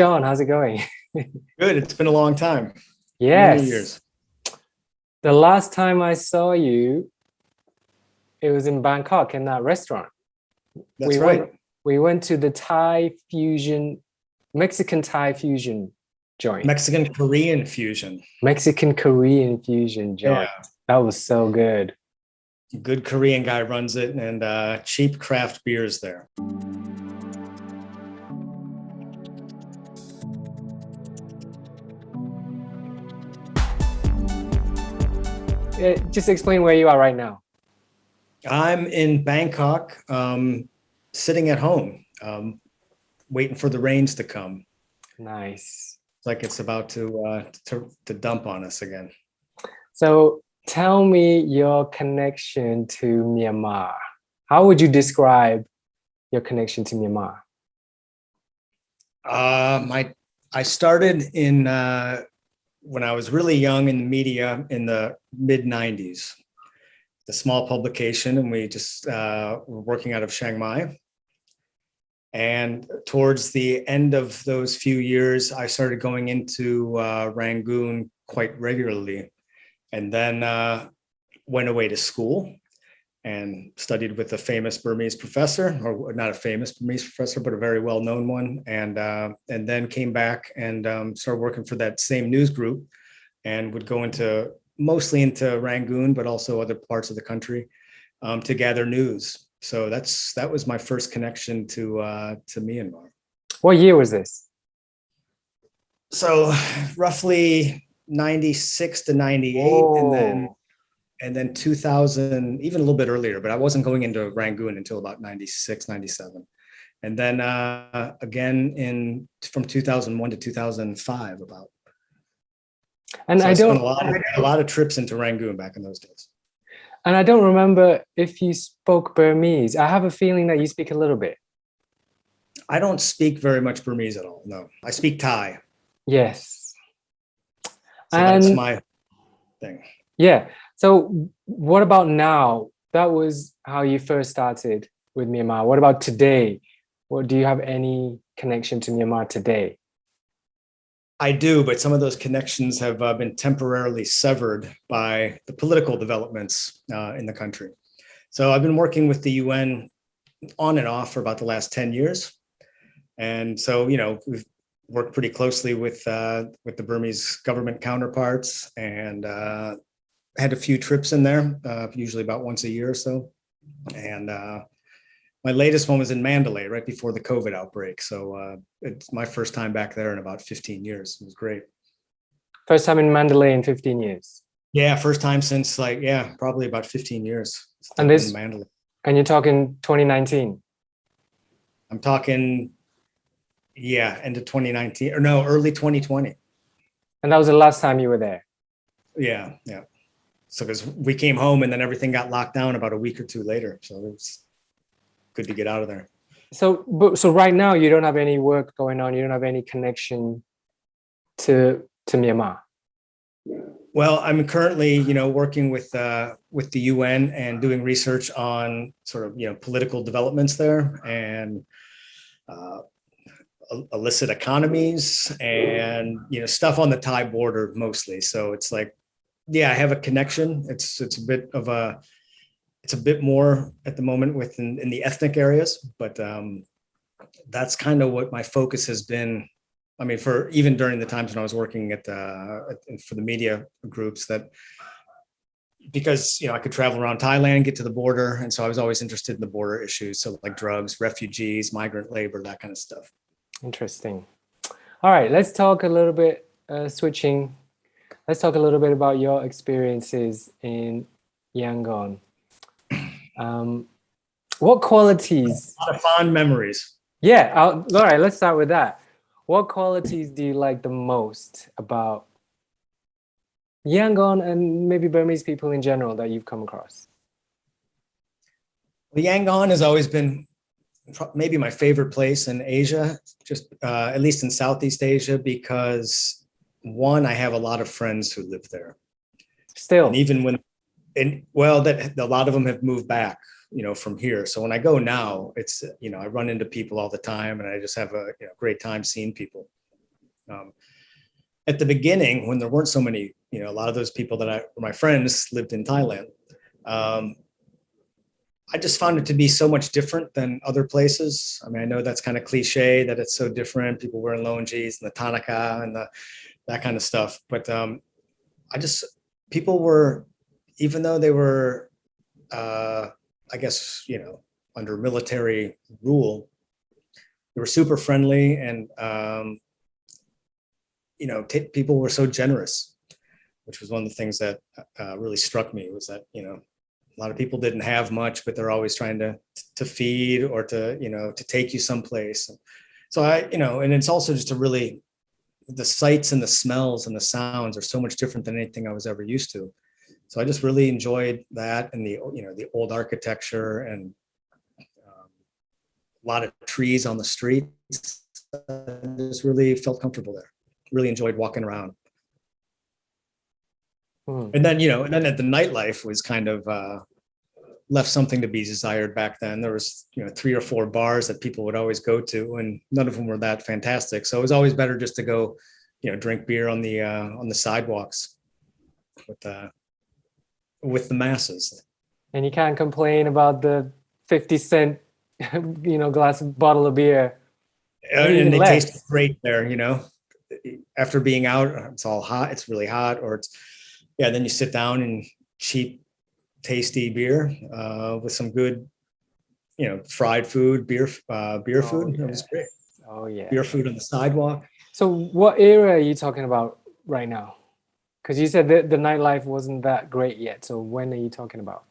Shawn. How's it going? Good. It's been a long time. Many Yes. years. The last time I saw you, it was in Bangkok in that restaurant. That's We right. went we went to the Thai fusion, Mexican Thai fusion joint. Mexican Korean fusion. Mexican Korean fusion Yeah. joint. That was so good. Good Korean guy runs it and cheap craft beers there. Just explain where you are right now. I'm in Bangkok, sitting at home, waiting for the rains to come. Nice. It's like it's about to dump on us again. So tell me your connection to Myanmar. How would you describe your connection to Myanmar? I started in when I was really young in the media in the mid 90's. The small publication, and we just were working out of Chiang Mai. And towards the end of those few years, I started going into Rangoon quite regularly, and then went away to school and studied with a famous Burmese professor, or not a famous Burmese professor, but a very well-known one, and then came back and started working for that same news group, and would go into mostly into Rangoon, but also other parts of the country to gather news. So that was my first connection to Myanmar. What year was this? So roughly 96 to 98, Oh. and then 2000, even a little bit earlier, but I wasn't going into Rangoon until about 96, 97. And then again from 2001 to 2005 about. And So I spent don't a lot of trips into Rangoon back in those days. and I don't remember if you spoke Burmese. I have a feeling that you speak a little bit. I don't speak very much Burmese at all. No, I speak Thai. Yes. So that's And my thing. yeah. So what about now? That was how you first started with Myanmar. What about today? Or do you have any connection to Myanmar today? I do, but some of those connections have been temporarily severed by the political developments in the country. So I've been working with the UN on and off for about the last 10 years. And so, we've worked pretty closely with the Burmese government counterparts, and had a few trips in there, usually about once a year or so. And my latest one was in Mandalay right before the COVID outbreak. So it's my first time back there in about 15 years. It was great. First time in Mandalay in 15 years. Yeah, first time since probably about 15 years. And this, in Mandalay. and you're talking 2019. I'm talking, end of 2019, or no, early 2020. And that was the last time you were there. Yeah. So because we came home and then everything got locked down about a week or two later. So it was good to get out of there. So right now you don't have any work going on. You don't have any connection to Myanmar. Well, I'm currently, working with the UN and doing research on sort of, political developments there, and illicit economies, and stuff on the Thai border mostly. So it's like, I have a connection. It's a bit more at the moment in the ethnic areas, but that's kind of what my focus has been. I mean, for even during the times when I was working for the media groups, that because I could travel around Thailand, get to the border, and so I was always interested in the border issues, so like drugs, refugees, migrant labor, that kind of stuff. Interesting. All right, let's talk a little bit. Switching. Let's talk a little bit about your experiences in Yangon. What qualities? A lot of fond memories. Yeah. All right. Let's start with that. What qualities do you like the most about Yangon and maybe Burmese people in general that you've come across? Well, Yangon has always been maybe my favorite place in Asia, just at least in Southeast Asia, because one, I have a lot of friends who live there. Still. And even that a lot of them have moved back, from here. So when I go now, it's, I run into people all the time, and I just have a great time seeing people. At the beginning, when there weren't so many, a lot of those people my friends lived in Thailand. I just found it to be so much different than other places. I mean, I know that's kind of cliche that it's so different. People wearing longis and the tanaka and that kind of stuff. But people were, even though they were, I guess, under military rule, they were super friendly and, people were so generous, which was one of the things that really struck me was that, a lot of people didn't have much, but they're always trying to feed or to take you someplace. So and it's also just the sights and the smells and the sounds are so much different than anything I was ever used to. So I just really enjoyed that and the old architecture and a lot of trees on the streets. I just really felt comfortable there. Really enjoyed walking around. And then, at the nightlife was kind of left something to be desired back then. There was, 3 or 4 bars that people would always go to, and none of them were that fantastic. So it was always better just to go, drink beer on the sidewalks with the masses. And you can't complain about the 50-cent, bottle of beer. And they taste great there, after being out, it's all hot. It's really hot, then you sit down and cheap, tasty beer with some good, fried food, beer food. Yeah. It was great. Oh yeah. Beer food on the sidewalk. So what era are you talking about right now? Because you said that the nightlife wasn't that great yet. So when are you talking about?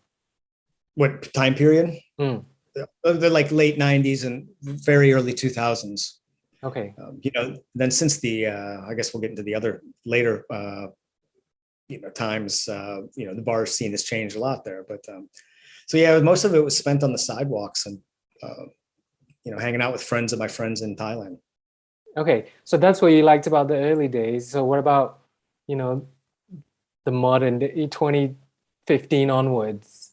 What time period? They're like late 90s and very early 2000s. Okay. Then since I guess we'll get into the other later times, the bar scene has changed a lot there, but so yeah, most of it was spent on the sidewalks and hanging out with friends of my friends in Thailand. Okay, so that's what you liked about the early days. So what about the modern 2015 onwards?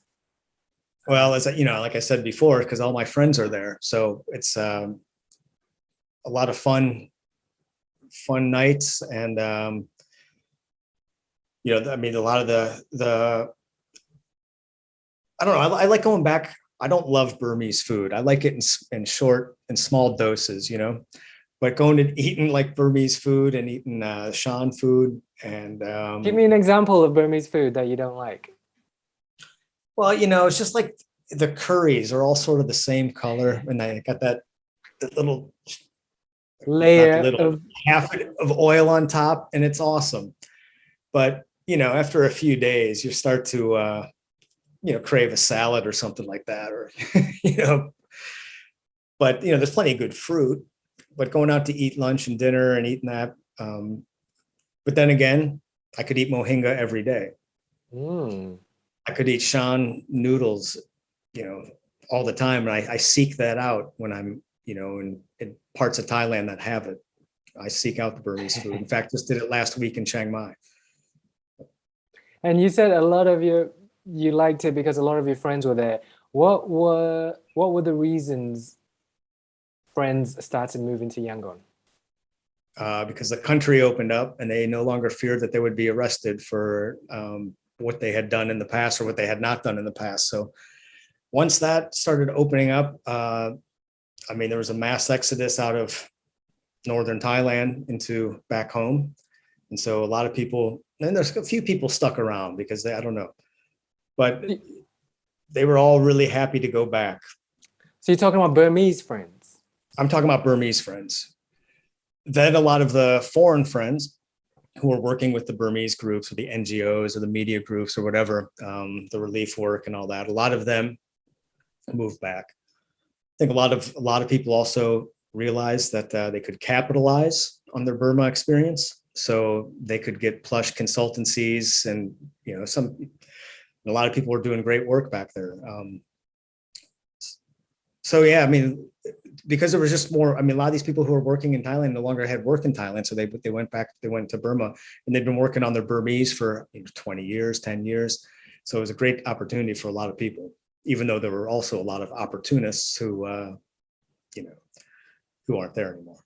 Well, as like I said before, because all my friends are there, so it's a lot of fun nights and I mean, a lot of the I don't know. I like going back. I don't love Burmese food. I like it in short and small doses, but going to eating like Burmese food and eating Shan food and give me an example of Burmese food that you don't like. Well, it's just like the curries are all sort of the same color, and I got that little layer of half of oil on top, and it's awesome. But after a few days, you start to crave a salad or something like that, or But there's plenty of good fruit. But going out to eat lunch and dinner and eating that, but then again, I could eat mohinga every day. I could eat Shan noodles, all the time, and I seek that out when I'm, in parts of Thailand that have it. I seek out the Burmese food. In fact, just did it last week in Chiang Mai. And you said a lot of you liked it because a lot of your friends were there. What were the reasons friends started moving to Yangon? Because the country opened up and they no longer feared that they would be arrested for what they had done in the past or what they had not done in the past. So once that started opening up, there was a mass exodus out of northern Thailand into back home. And so a lot of people, and there's a few people stuck around because I don't know, but they were all really happy to go back. So you're talking about Burmese friends? I'm talking about Burmese friends. Then a lot of the foreign friends who were working with the Burmese groups or the NGOs or the media groups or whatever, the relief work and all that, a lot of them moved back. I think a lot of people also realized that they could capitalize on their Burma experience. So they could get plush consultancies and, a lot of people were doing great work back there. So yeah, because there was just more, a lot of these people who were working in Thailand no longer had work in Thailand. So they went back, they went to Burma and they've been working on their Burmese for 20 years, 10 years. So it was a great opportunity for a lot of people, even though there were also a lot of opportunists who aren't there anymore.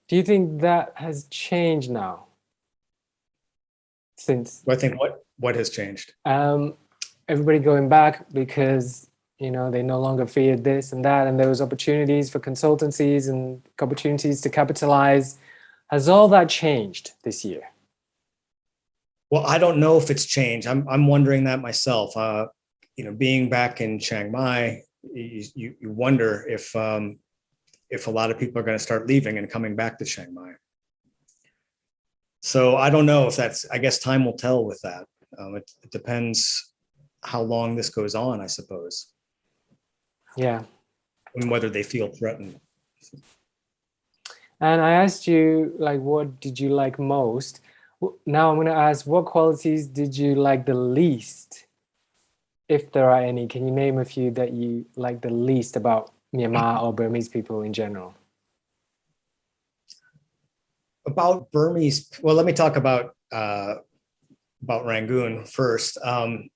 Do you think that has changed now since I think what has changed? um, everybody going back because they no longer feared this and that, and there was opportunities for consultancies and opportunities to capitalize. Has all that changed this year? Well, I don't know if it's changed. I'm wondering that myself. Being back in Chiang Mai, you wonder if a lot of people are going to start leaving and coming back to Chiang Mai. So I don't know if that's. I guess time will tell with that. It depends how long this goes on, I suppose. Yeah. And whether they feel threatened. And I asked you, like, what did you like most? Now I'm going to ask, what qualities did you like the least? If there are any, can you name a few that you like the least about Myanmar or Burmese people in general? About Burmese, well, let me talk about Rangoon first. I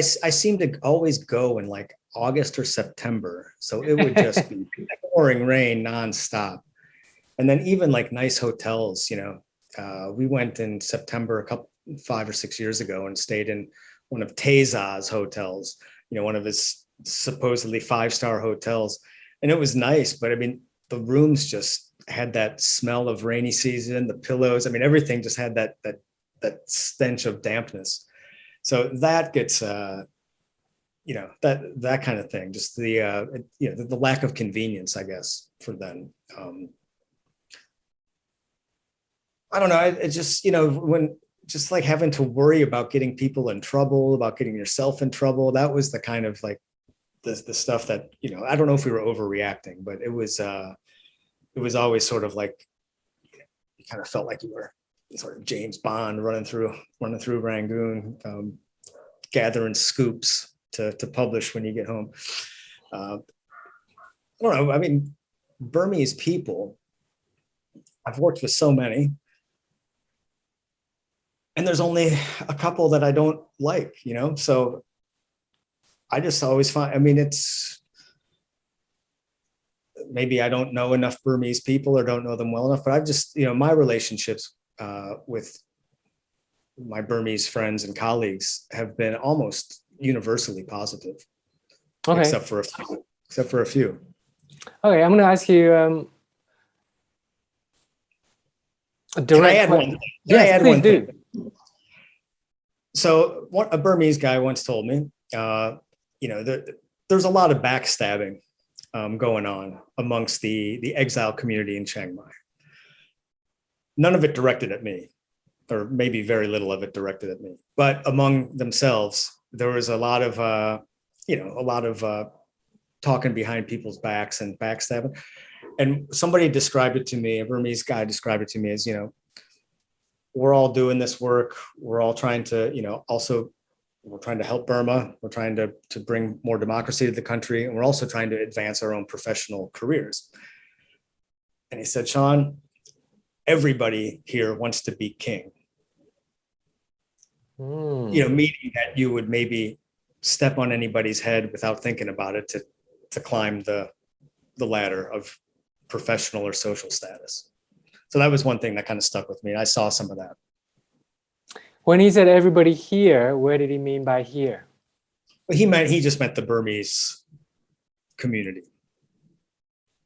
seem to always go in like August or September, so it would just be pouring rain nonstop. And then even like nice hotels, we went in September 5 or 6 years ago and stayed in one of Teza's hotels, one of his supposedly 5-star hotels. And it was nice, but I mean, the rooms just had that smell of rainy season, the pillows. I mean, everything just had that stench of dampness. So that gets, that kind of thing, just the lack of convenience, I guess, for them. I don't know. It just, when just like having to worry about getting people in trouble, about getting yourself in trouble. That was the kind of like the stuff that, I don't know if we were overreacting, but it was always sort of like, you kind of felt like you were sort of James Bond running through Rangoon, gathering scoops to publish when you get home. I don't know. I mean, Burmese people, I've worked with so many, and there's only a couple that I don't like, so I just always find, I mean, it's maybe I don't know enough Burmese people or don't know them well enough, but I've just, my relationships with my Burmese friends and colleagues have been almost universally positive, Okay. except for a few. Okay, I'm going to ask you a direct Can I add question. one? Yes, please do. Thing? So a Burmese guy once told me, there's a lot of backstabbing going on amongst the exile community in Chiang Mai. None of it directed at me, or maybe very little of it directed at me, but among themselves, there was a lot of talking behind people's backs and backstabbing. And somebody described it to me, a Burmese guy described it to me as, we're all doing this work. We're all trying to, we're trying to help Burma. We're trying to bring more democracy to the country. And we're also trying to advance our own professional careers. And he said, Shawn, everybody here wants to be king. Meaning that you would maybe step on anybody's head without thinking about it to climb the ladder of professional or social status. So that was one thing that kind of stuck with me. I saw some of that. When he said everybody here, where did he mean by here? Well, he just meant the Burmese community.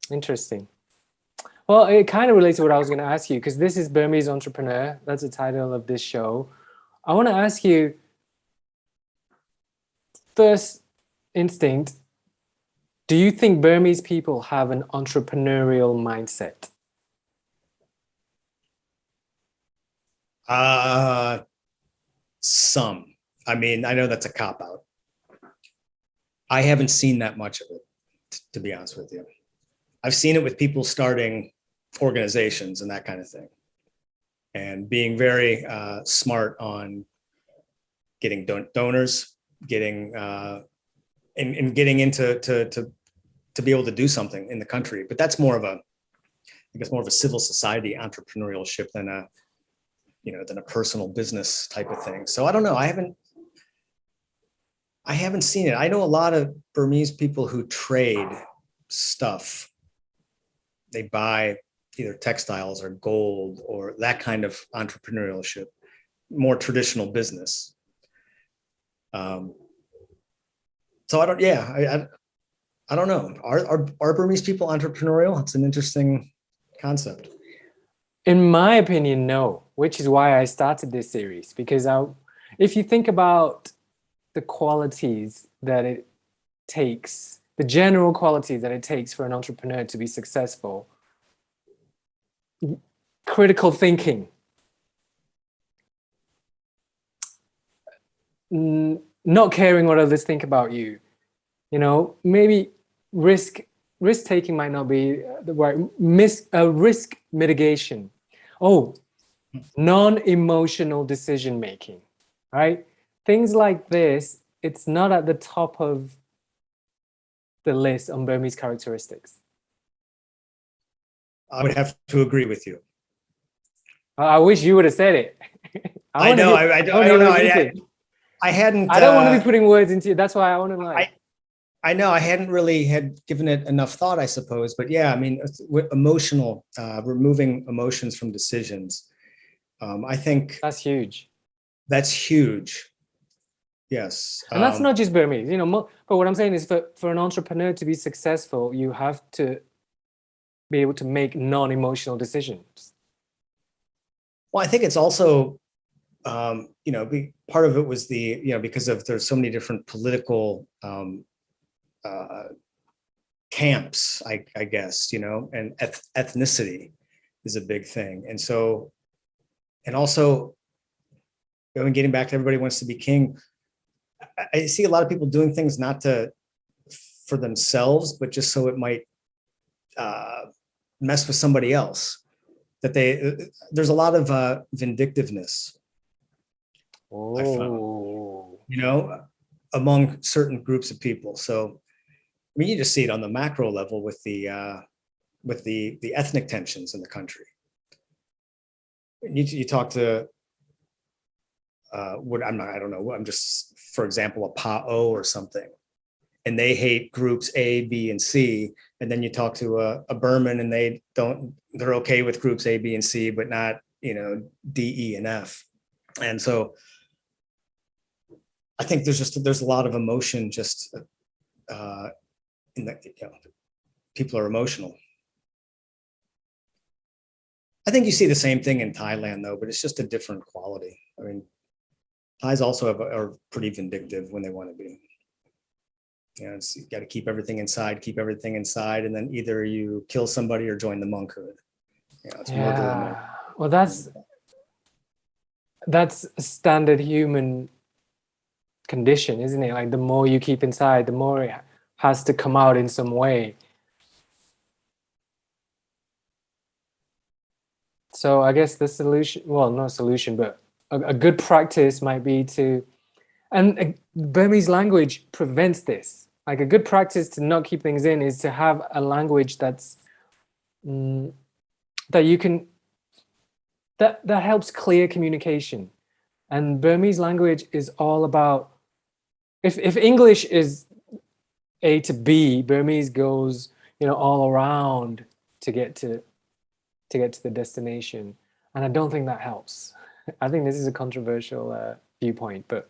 Interesting. Well, it kind of relates to what I was going to ask you, because this is Burmese Entrepreneur. That's the title of this show. I want to ask you, first instinct, do you think Burmese people have an entrepreneurial mindset? Some. I mean, I know that's a cop-out. I haven't seen that much of it, to be honest with you. I've seen it with people starting organizations and that kind of thing, and being very smart on getting donors, getting and getting into to be able to do something in the country. But that's more of a civil society entrepreneurship than a personal business type of thing. So I don't know. I haven't seen it. I know a lot of Burmese people who trade stuff. They buy either textiles or gold or that kind of entrepreneurship, more traditional business. So I don't, I don't know. Are Burmese people entrepreneurial? It's an interesting concept. In my opinion, no, which is why I started this series, because if you think about the qualities that it takes, the general qualities that it takes for an entrepreneur to be successful, critical thinking, not caring what others think about you, maybe risk taking might not be the right, risk mitigation. Non-emotional decision making, right? Things like this, it's not at the top of the list on Burmese characteristics. I would have to agree with you. I wish you would have said it. I know. I don't know. I hadn't. I don't want to be putting words into it. That's why I want to I know I hadn't really had given it enough thought, I suppose. But yeah, I mean, emotional, removing emotions from decisions. I think that's huge. That's huge. Yes. And that's not just Burmese, but what I'm saying is for an entrepreneur to be successful, you have to be able to make non-emotional decisions. Well, I think it's also, part of it was because there's so many different political camps, I guess, and ethnicity is a big thing. And so, and also, getting back to everybody wants to be king, I see a lot of people doing things not for themselves, but just so it might mess with somebody else. There's a lot of vindictiveness. I found, among certain groups of people. So, I mean, you just see it on the macro level with the ethnic tensions in the country. You talk to I don't know. I'm just, for example, a Pa'o or something, and they hate groups A, B, and C. And then you talk to a Burman, and they're okay with groups A, B, and C, but not, D, E, and F. And so I think there's a lot of emotion just in the, people are emotional. I think you see the same thing in Thailand though, but it's just a different quality. I mean, Thais also are pretty vindictive when they want to be. You got to keep everything inside, and then either you kill somebody or join the monkhood. It's murder. Well, that's a standard human condition, isn't it? Like the more you keep inside, the more it has to come out in some way. So I guess the solution, well, not a solution, but a good practice might be and Burmese language prevents this. Like a good practice to not keep things in is to have a language that's that you can that helps clear communication. And Burmese language is all about, if English is A to B, Burmese goes all around to get to the destination, and I don't think that helps. I think this is a controversial viewpoint, but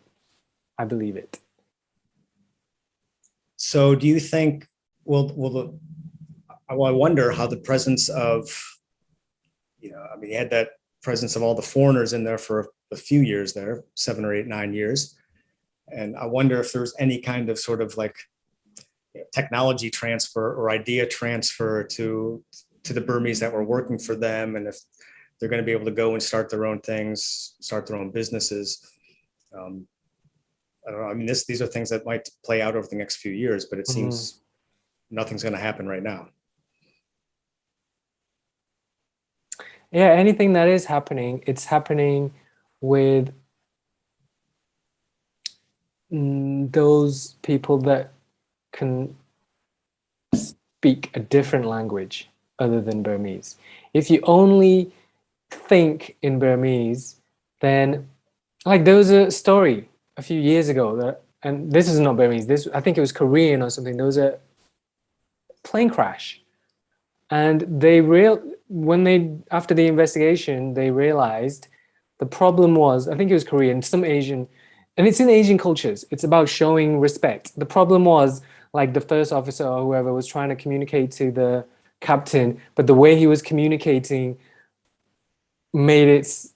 I believe it. So do you think, I wonder how the presence of, you had that presence of all the foreigners in there for a few years there, 7 or 8, 9 years. And I wonder if there's any kind of sort of like technology transfer or idea transfer to the Burmese that were working for them, and if they're going to be able to go and start their own things, start their own businesses. I don't know. I mean, these are things that might play out over the next few years, but it seems nothing's going to happen right now. Yeah, anything that is happening, it's happening with those people that can speak a different language other than Burmese. If you only think in Burmese, then like there was a story a few years ago and this is not Burmese, I think it was Korean or something. There was a plane crash And after the investigation, they realized the problem was, I think it was Korean, some Asian, and it's in Asian cultures. It's about showing respect. The problem was like the first officer or whoever was trying to communicate to the captain, but the way he was communicating made it,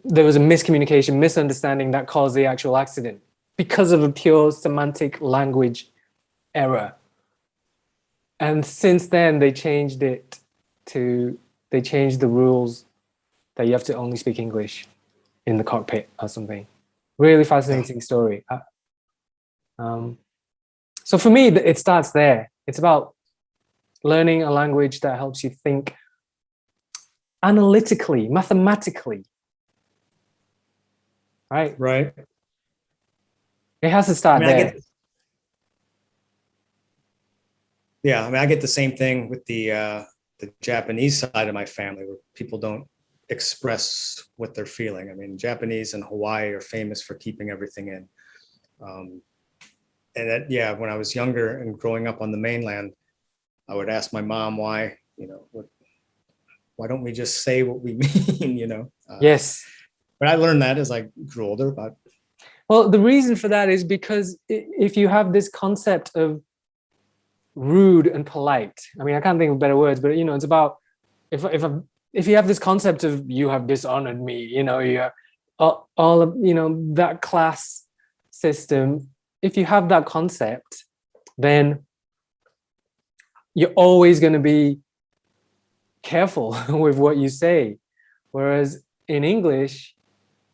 there was a miscommunication, misunderstanding that caused the actual accident because of a pure semantic language error. And since then, they changed the rules that you have to only speak English in the cockpit or something. Really fascinating story. So for me, it starts there. It's about learning a language that helps you think analytically, mathematically. Right? Right. It has to start there. I get the same thing with the Japanese side of my family, where people don't express what they're feeling. I mean, Japanese and Hawaii are famous for keeping everything in. When I was younger and growing up on the mainland, I would ask my mom why don't we just say what we mean, Yes. But I learned that as I grew older. But well, the reason for that is because if you have this concept of rude and polite, I mean, I can't think of better words, but it's about if you have this concept of you have dishonored me, you have all of that class system. If you have that concept, then you're always going to be careful with what you say. Whereas in English,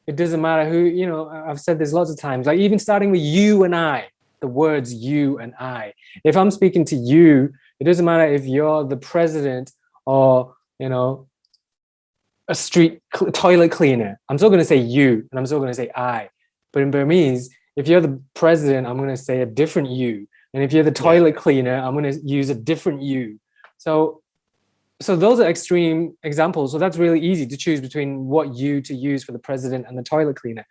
it doesn't matter who, I've said this lots of times, like even starting with you and I, the words you and I. If I'm speaking to you, it doesn't matter if you're the president or, a street toilet cleaner. I'm still going to say you and I'm still going to say I. But in Burmese, if you're the president, I'm going to say a different you. And if you're the toilet cleaner, I'm going to use a different you. So those are extreme examples. So that's really easy to choose between what you to use for the president and the toilet cleaner.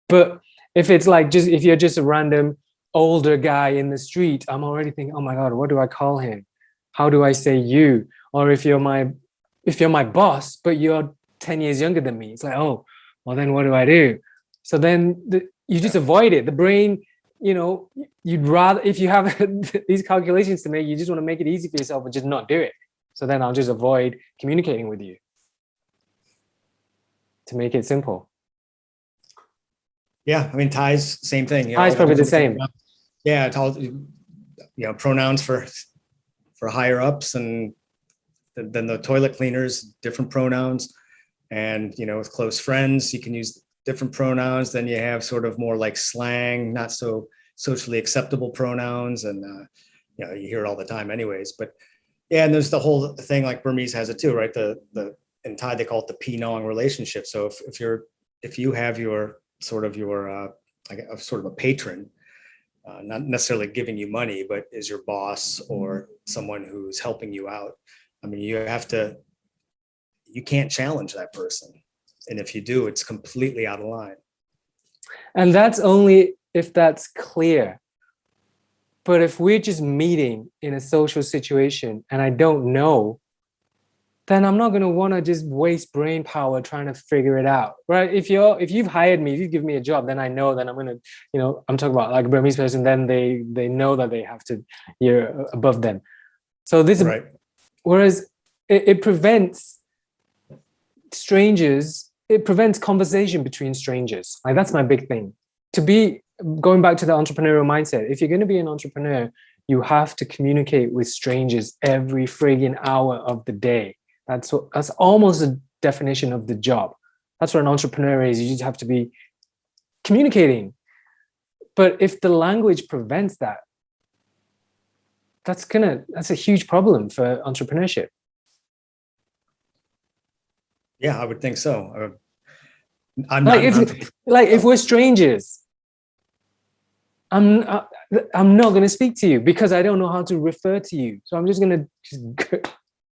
But if it's like if you're just a random older guy in the street, I'm already thinking, oh my God, what do I call him? How do I say you? Or if you're my boss, but you're 10 years younger than me, it's like, oh, well then what do I do? So then you just avoid it. The brain, you'd rather, if you have these calculations to make, you just want to make it easy for yourself and just not do it. So then I'll just avoid communicating with you to make it simple. Yeah, I mean, Thai's same thing. Thai's probably the same. Yeah, pronouns for higher ups, and then the toilet cleaners, different pronouns. And with close friends, you can use different pronouns. Then you have sort of more like slang, not so socially acceptable pronouns, and you hear it all the time, anyways. But yeah, and there's the whole thing, like Burmese has it too, right? In Thai they call it the Pinong relationship. So if you have your sort of a patron, not necessarily giving you money, but is your boss or someone who's helping you out, I mean, you can't challenge that person. And if you do, it's completely out of line. And that's only if that's clear. But if we're just meeting in a social situation and I don't know, then I'm not going to want to just waste brain power trying to figure it out, right? If you've hired me, if you give me a job, then I know that I'm going to, I'm talking about like a Burmese person, then they know that they have to, you're above them. So this, right. Whereas it prevents strangers, it prevents conversation between strangers. Like that's my big thing. Going back to the entrepreneurial mindset, if you're going to be an entrepreneur, you have to communicate with strangers every friggin' hour of the day. That's almost a definition of the job. That's what an entrepreneur is. You just have to be communicating. But if the language prevents that, that's a huge problem for entrepreneurship. Yeah, I would think so. If we're strangers, I'm not going to speak to you because I don't know how to refer to you. So I'm just going to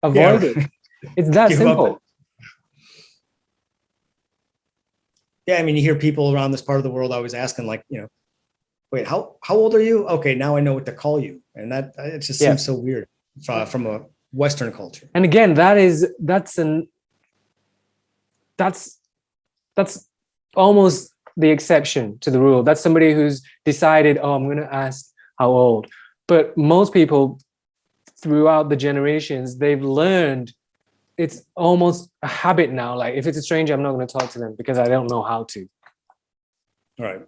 avoid it. It's that simple. Yeah, I mean, you hear people around this part of the world always asking, like, wait, how old are you? Okay, now I know what to call you, and that it just seems so weird from a Western culture. And again, that's almost the exception to the rule. That's somebody who's decided, oh, I'm going to ask how old. But most people throughout the generations, they've learned it's almost a habit now. Like if it's a stranger, I'm not going to talk to them because I don't know how to. Right.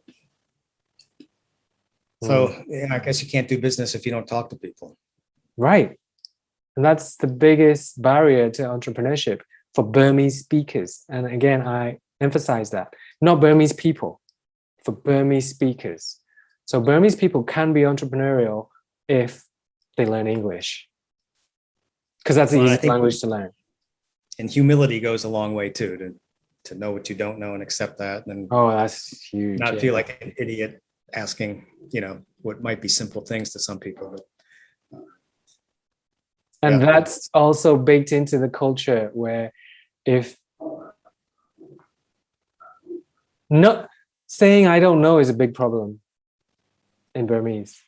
So yeah, I guess you can't do business if you don't talk to people. Right. And that's the biggest barrier to entrepreneurship for Burmese speakers. And again, I emphasize that. Not Burmese people, for Burmese speakers. So Burmese people can be entrepreneurial if they learn English. Because that's the easiest language to learn. And humility goes a long way too, to know what you don't know and accept that. And that's huge. Not feel like an idiot asking, what might be simple things to some people. But, and that's also baked into the culture where if not saying I don't know is a big problem in Burmese.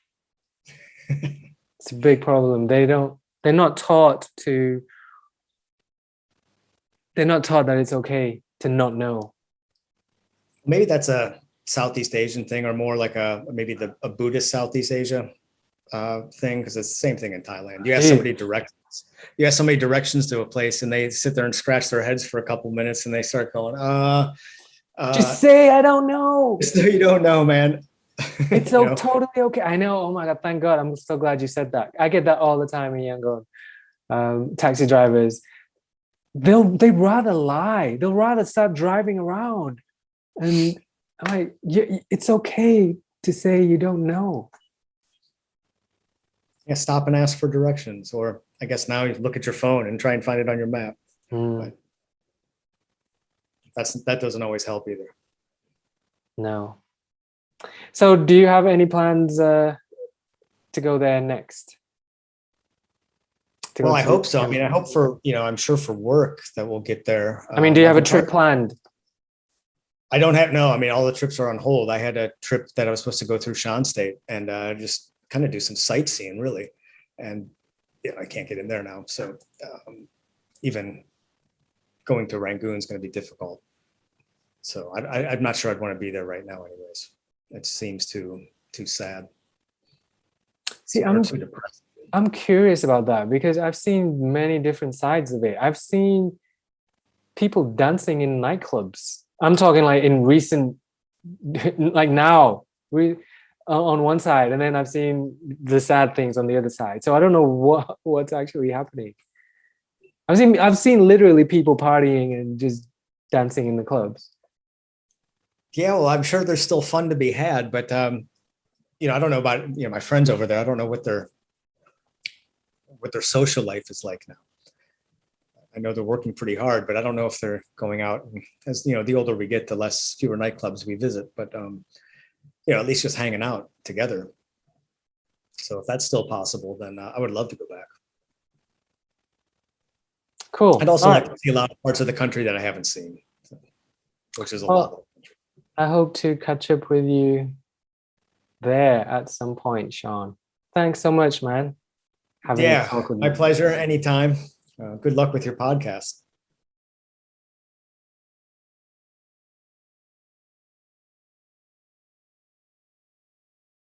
It's a big problem. They're not taught that it's okay to not know. Maybe that's a Southeast Asian thing, or more like a Buddhist Southeast Asia thing, because it's the same thing in Thailand. You ask somebody directions to a place and they sit there and scratch their heads for a couple minutes and they start going, just say I don't know. So you don't know, man. It's so totally okay. I know. Oh my God, thank God. I'm so glad you said that. I get that all the time in Yangon. Taxi drivers, they'd rather lie. They'll rather start driving around. And I'm like, it's okay to say you don't know. Yeah, stop and ask for directions. Or I guess now you look at your phone and try and find it on your map. But that doesn't always help either. No. So do you have any plans to go there next? Well, I hope so. I mean, I hope for, I'm sure for work that we'll get there. I mean, do you have a trip planned? I don't have, no, I mean, all the trips are on hold. I had a trip that I was supposed to go through Shan State and just kind of do some sightseeing, really. And I can't get in there now. So even going to Rangoon is going to be difficult. So I'm not sure I'd want to be there right now anyways. It seems too sad. See, I'm curious about that because I've seen many different sides of it. I've seen people dancing in nightclubs. I'm talking like in recent, like now, on one side, and then I've seen the sad things on the other side. So I don't know what's actually happening. I've seen literally people partying and just dancing in the clubs. Yeah, well, I'm sure there's still fun to be had, but I don't know about my friends over there. I don't know what their social life is like now. I know they're working pretty hard, but I don't know if they're going out. And as the older we get, the fewer nightclubs we visit. But at least just hanging out together. So if that's still possible, then I would love to go back. Cool. I'd also like to see a lot of parts of the country that I haven't seen, which is a lot of the country. I hope to catch up with you there at some point, Shawn. Thanks so much, man. My pleasure. Anytime. Good luck with your podcast.